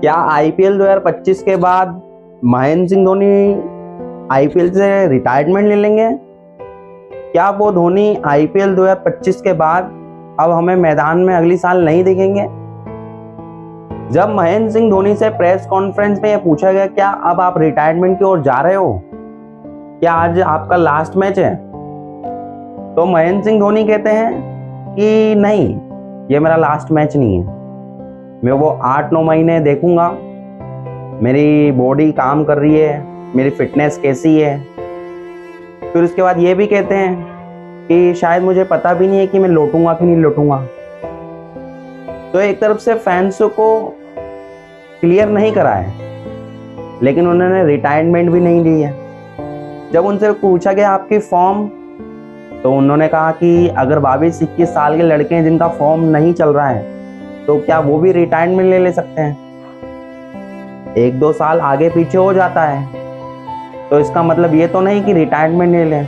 क्या आईपीएल 2025 के बाद महेंद्र सिंह धोनी आईपीएल से रिटायरमेंट ले लेंगे? क्या वो धोनी आईपीएल 2025 के बाद अब हमें मैदान में अगली साल नहीं दिखेंगे? जब महेंद्र सिंह धोनी से प्रेस कॉन्फ्रेंस में यह पूछा गया क्या अब आप रिटायरमेंट की ओर जा रहे हो, क्या आज आपका लास्ट मैच है, तो महेंद्र सिंह धोनी कहते हैं कि नहीं, ये मेरा लास्ट मैच नहीं है, मैं वो 8-9 महीने देखूंगा, मेरी बॉडी काम कर रही है, मेरी फिटनेस कैसी है। फिर उसके बाद ये भी कहते हैं कि शायद मुझे पता भी नहीं है कि मैं लौटूंगा कि नहीं लौटूंगा। तो एक तरफ से फैंस को क्लियर नहीं करा है, लेकिन उन्होंने रिटायरमेंट भी नहीं ली है। जब उनसे पूछा गया आपकी फॉर्म, तो उन्होंने कहा कि अगर 22-21 साल के लड़के हैं जिनका फॉर्म नहीं चल रहा है तो क्या वो भी रिटायरमेंट ले सकते हैं? 1-2 साल आगे पीछे हो जाता है तो इसका मतलब ये तो नहीं कि रिटायरमेंट ले लें।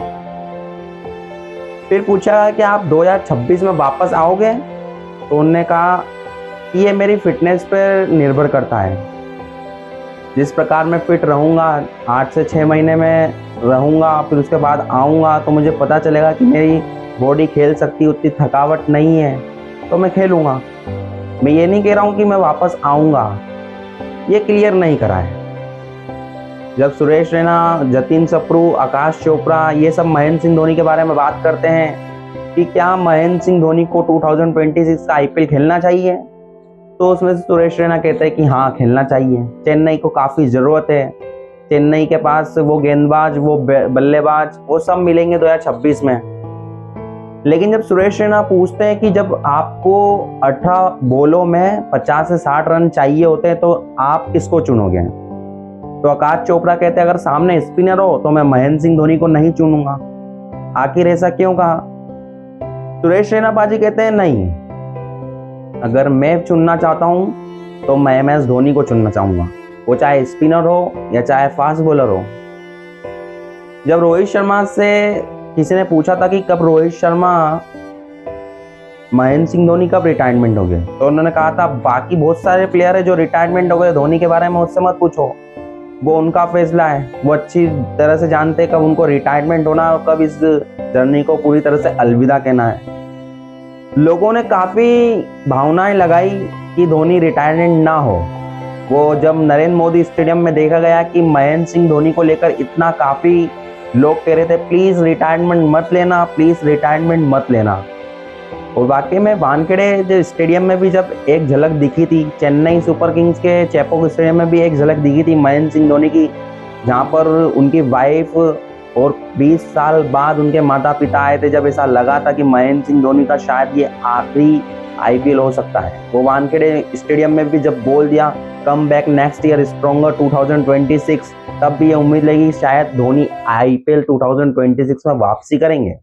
फिर पूछा कि आप 2026 में वापस आओगे, तो उन्होंने कहा कि ये मेरी फिटनेस पर निर्भर करता है, जिस प्रकार मैं फिट रहूँगा 8 से 6 महीने में रहूँगा, फिर उसके बाद आऊँगा तो मुझे पता चलेगा कि मेरी बॉडी खेल सकती, उतनी थकावट नहीं है तो मैं खेलूँगा। मैं ये नहीं कह रहा हूँ कि मैं वापस आऊँगा, ये क्लियर नहीं करा है। जब सुरेश रैना, जतिन सप्रू, आकाश चोपड़ा ये सब महेंद्र सिंह धोनी के बारे में बात करते हैं कि क्या महेंद्र सिंह धोनी को 2026 का आईपीएल खेलना चाहिए, तो उसमें से सुरेश रैना कहते हैं कि हाँ खेलना चाहिए, चेन्नई को काफ़ी ज़रूरत है, चेन्नई के पास वो गेंदबाज, वो बल्लेबाज, वो सब मिलेंगे 2026 में। लेकिन जब सुरेश रैना पूछते हैं कि जब आपको 18 बॉलों में 50 से 60 रन चाहिए होते हैं तो आप किसको चुनोगे, तो आकाश चोपड़ा कहते हैं अगर सामने स्पिनर हो तो मैं महेंद्र सिंह धोनी को नहीं चुनूंगा। आखिर ऐसा क्यों कहा? सुरेश रैना बाजी कहते हैं नहीं, अगर मैं चुनना चाहता हूं तो मैं MS धोनी को चुनना चाहूंगा, वो चाहे स्पिनर हो या चाहे फास्ट बॉलर हो। जब रोहित शर्मा से किसी ने पूछा था कि कब रोहित शर्मा महेंद्र सिंह धोनी कब रिटायरमेंट हो गए, तो उन्होंने कहा था बाकी बहुत सारे प्लेयर है जो रिटायरमेंट हो गए, धोनी के बारे में मुझसे मत पूछो, वो उनका फैसला है, वो अच्छी तरह से जानते हैं कब उनको रिटायरमेंट होना और कब इस जर्नी को पूरी तरह से अलविदा कहना है। लोगों ने काफ़ी भावनाएं लगाई कि धोनी रिटायरमेंट ना हो। वो जब नरेंद्र मोदी स्टेडियम में देखा गया कि महेंद्र सिंह धोनी को लेकर इतना काफ़ी लोग कह रहे थे प्लीज़ रिटायरमेंट मत लेना, प्लीज़ रिटायरमेंट मत लेना, और वाकई में वानखेड़े जो स्टेडियम में भी जब एक झलक दिखी थी, चेन्नई सुपर किंग्स के चेपॉक स्टेडियम में भी एक झलक दिखी थी महेंद्र सिंह धोनी की, जहाँ पर उनकी वाइफ और 20 साल बाद उनके माता पिता आए थे, जब ऐसा लगा था कि महेंद्र सिंह धोनी का शायद ये आखिरी आईपीएल हो सकता है। वो वानखेड़े स्टेडियम में भी जब बोल दिया come back next year stronger 2026, तब भी ये उम्मीद लगी शायद धोनी आईपीएल 2026 में वापसी करेंगे।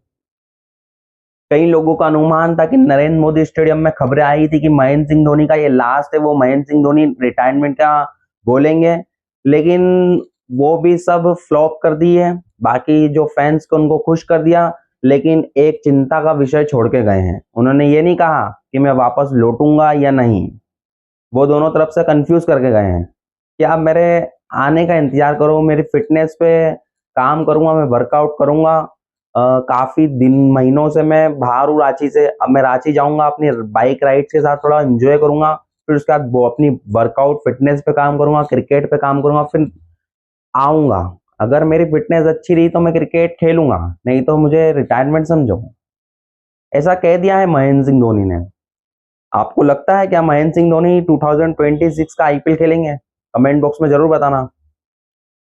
कई लोगों का अनुमान था कि नरेंद्र मोदी स्टेडियम में खबरें आई थी कि महेंद्र सिंह धोनी का ये लास्ट है, वो महेंद्र सिंह धोनी रिटायरमेंट का बोलेंगे, लेकिन वो भी सब फ्लॉप कर दी है। बाकी जो फैंस को उनको खुश कर दिया, लेकिन एक चिंता का विषय छोड़ के गए हैं। उन्होंने ये नहीं कहा कि मैं वापस लौटूंगा या नहीं, वो दोनों तरफ से कंफ्यूज करके गए हैं कि आप मेरे आने का इंतजार करो, मेरी फिटनेस पे काम करूंगा, मैं वर्कआउट करूंगा। काफ़ी महीनों से मैं बाहर हूँ रांची से, अब मैं रांची जाऊंगा, अपनी बाइक राइड्स के साथ थोड़ा एंजॉय करूंगा, फिर उसके बाद वो अपनी वर्कआउट फिटनेस पे काम करूंगा, क्रिकेट पे काम करूंगा, फिर आऊंगा। अगर मेरी फिटनेस अच्छी रही तो मैं क्रिकेट खेलूंगा, नहीं तो मुझे रिटायरमेंट समझो, ऐसा कह दिया है महेंद्र सिंह धोनी ने। आपको लगता है क्या महेंद्र सिंह धोनी 2026 का आईपीएल खेलेंगे? कमेंट बॉक्स में जरूर बताना।